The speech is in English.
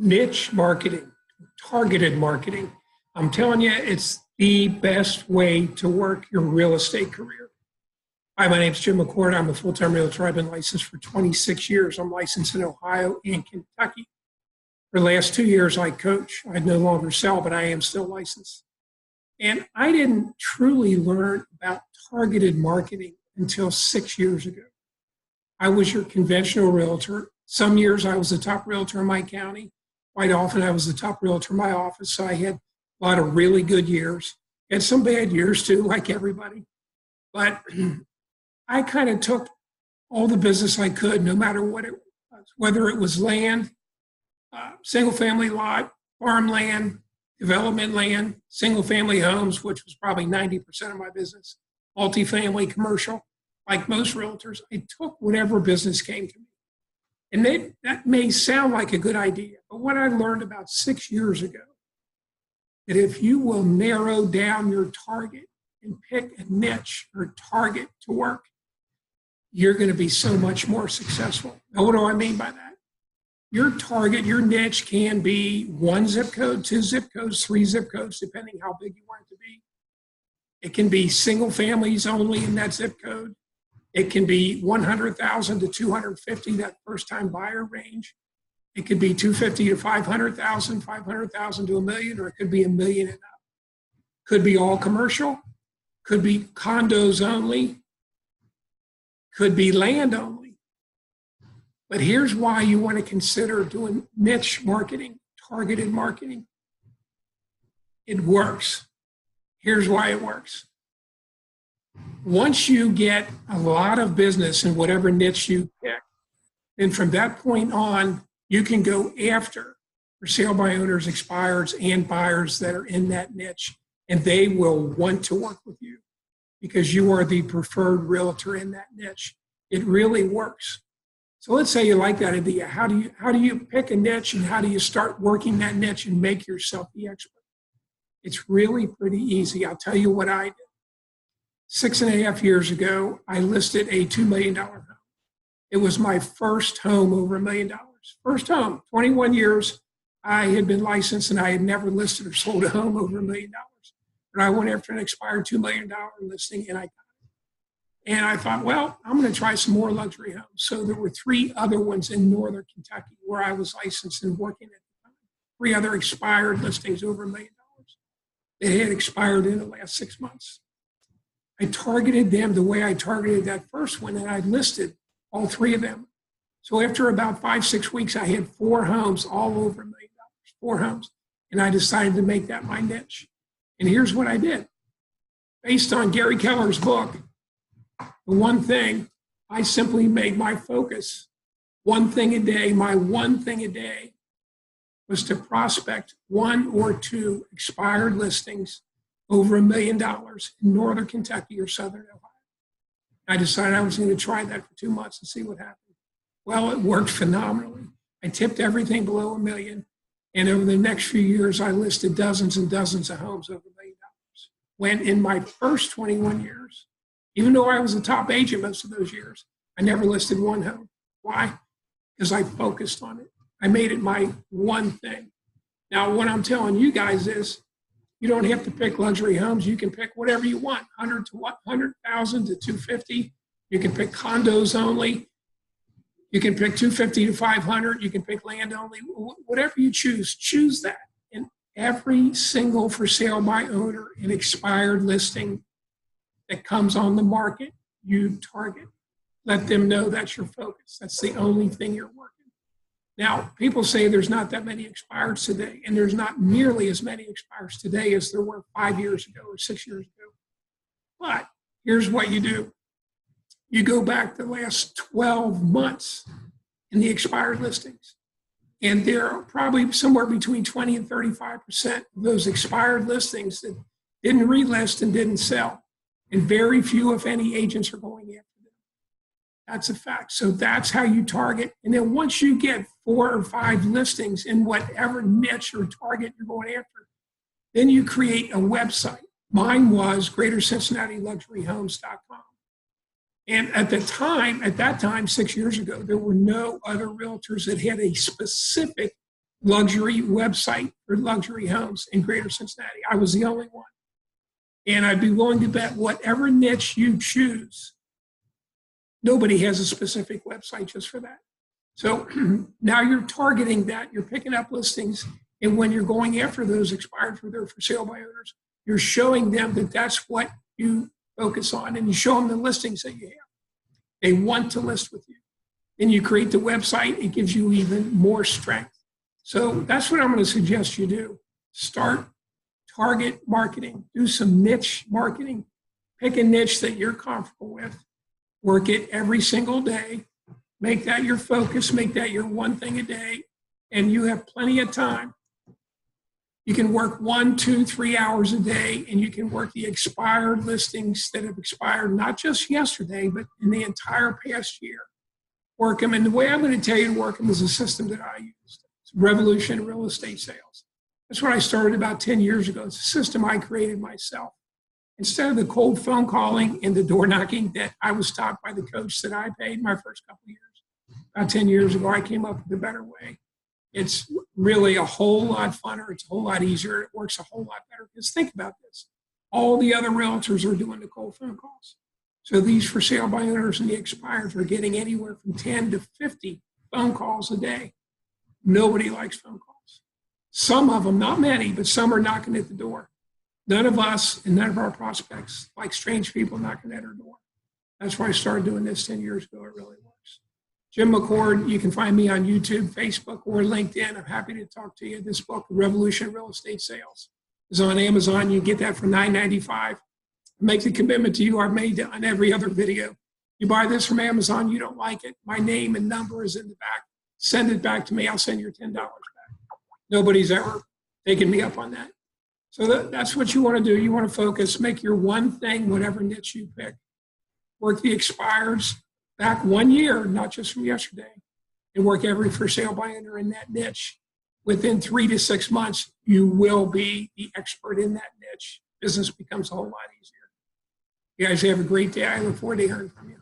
Niche marketing, targeted marketing. I'm telling you, it's the best way to work your real estate career. Hi, my name's Jim McCord. I'm a full-time realtor. I've been licensed for 26 years. I'm licensed in Ohio and Kentucky. For the last 2 years, I coach. I no longer sell, but I am still licensed. And I didn't truly learn about targeted marketing until 6 years ago. I was your conventional realtor. Some years I was the top realtor in my county. Quite often I was the top realtor in my office. So I had a lot of really good years and some bad years too, like everybody. But I kind of took all the business I could, no matter what it was, whether it was land, single family lot, farmland, development land, single family homes, which was probably 90% of my business, multifamily, commercial. Like most realtors, I took whatever business came to me. And that may sound like a good idea, but what I learned about 6 years ago, that if you will narrow down your target and pick a niche or target to work, you're going to be so much more successful. Now, what do I mean by that? Your target, your niche can be 1 zip code, 2 zip codes, 3 zip codes, depending how big you want it to be. It can be single families only in that zip code. It can be 100,000 to 250, that first-time buyer range. It could be 250 to 500,000, 500,000 to $1 million, or it could be $1 million and up. Could be all commercial. Could be condos only. Could be land only. But here's why you want to consider doing niche marketing, targeted marketing. It works. Here's why it works. Once you get a lot of business in whatever niche you pick, then from that point on, you can go after for sale by owners, expireds, and buyers that are in that niche, and they will want to work with you because you are the preferred realtor in that niche. It really works. So let's say you like that idea. How do you pick a niche, and how do you start working that niche and make yourself the expert? It's really pretty easy. I'll tell you what I did. 6.5 years ago, I listed a $2 million home. It was my first home over $1 million. First home, 21 years. I had been licensed and I had never listed or sold a home over $1 million. But I went after an expired $2 million listing and I got it. And I thought, well, I'm going to try some more luxury homes. So there were 3 other ones in northern Kentucky where I was licensed and working at the time. 3 other expired listings over $1 million. They had expired in the last 6 months. I targeted them the way I targeted that first one, and I listed all 3 of them. So after about 5-6 weeks, I had 4 homes all over $1 million, 4 homes. And I decided to make that my niche. And here's what I did. Based on Gary Keller's book, the one thing, I simply made my focus one thing a day. My one thing a day was to prospect 1 or 2 expired listings over $1 million in northern Kentucky or southern Ohio. I decided I was going to try that for 2 months and see what happened. Well, it worked phenomenally. I tipped everything below $1 million, and over the next few years, I listed dozens and dozens of homes over $1 million. When in my first 21 years, even though I was a top agent most of those years, I never listed 1 home. Why? Because I focused on it. I made it my one thing. Now, what I'm telling you guys is, you don't have to pick luxury homes. You can pick whatever you want, 100 to 100,000 to 250. You can pick condos only. You can pick 250 to 500. You can pick land only. Whatever you choose that. And every single for sale by owner and expired listing that comes on the market, you target. Let them know that's your focus. That's the only thing you're working. Now, people say there's not that many expireds today, and there's not nearly as many expireds today as there were 5 years ago or 6 years ago. But here's what you do. You go back the last 12 months in the expired listings, and there are probably somewhere between 20 and 35% of those expired listings that didn't relist and didn't sell. And very few, if any, agents are going after them. That's a fact. So that's how you target. And then once you get 4 or 5 listings in whatever niche or target you're going after, then you create a website. Mine was GreaterCincinnatiLuxuryHomes.com. And at that time, 6 years ago, there were no other realtors that had a specific luxury website for luxury homes in Greater Cincinnati. I was the only one. And I'd be willing to bet whatever niche you choose, nobody has a specific website just for that. So now you're targeting that, you're picking up listings, and when you're going after those expired for sale by owners, you're showing them that that's what you focus on, and you show them the listings that you have. They want to list with you. Then you create the website, it gives you even more strength. So that's what I'm going to suggest you do. Start target marketing, do some niche marketing, pick a niche that you're comfortable with, work it every single day, make that your focus, make that your one thing a day, and you have plenty of time. You can work 1, 2, 3 hours a day, and you can work the expired listings that have expired, not just yesterday, but in the entire past year. Work them. And the way I'm going to tell you to work them is a system that I used. It's Revolution Real Estate Sales. That's what I started about 10 years ago. It's a system I created myself. Instead of the cold phone calling and the door knocking that I was taught by the coach that I paid my first couple of years, about 10 years ago, I came up with a better way. It's really a whole lot funner. It's a whole lot easier. It works a whole lot better. Because think about this. All the other realtors are doing the cold phone calls. So these for sale by owners and the expireds are getting anywhere from 10 to 50 phone calls a day. Nobody likes phone calls. Some of them, not many, but some are knocking at the door. None of us and none of our prospects like strange people knocking at our door. That's why I started doing this 10 years ago. It really works. Jim McCord, you can find me on YouTube, Facebook, or LinkedIn. I'm happy to talk to you. This book, Revolution Real Estate Sales, is on Amazon. You can get that for $9.95. Make the commitment to you I've made on every other video. You buy this from Amazon, you don't like it, my name and number is in the back. Send it back to me. I'll send your $10 back. Nobody's ever taken me up on that. So that's what you want to do. You want to focus, make your one thing, whatever niche you pick. Work the expires back 1 year, not just from yesterday, and work every for sale by owner in that niche. Within 3 to 6 months, you will be the expert in that niche. Business becomes a whole lot easier. You guys have a great day. I look forward to hearing from you.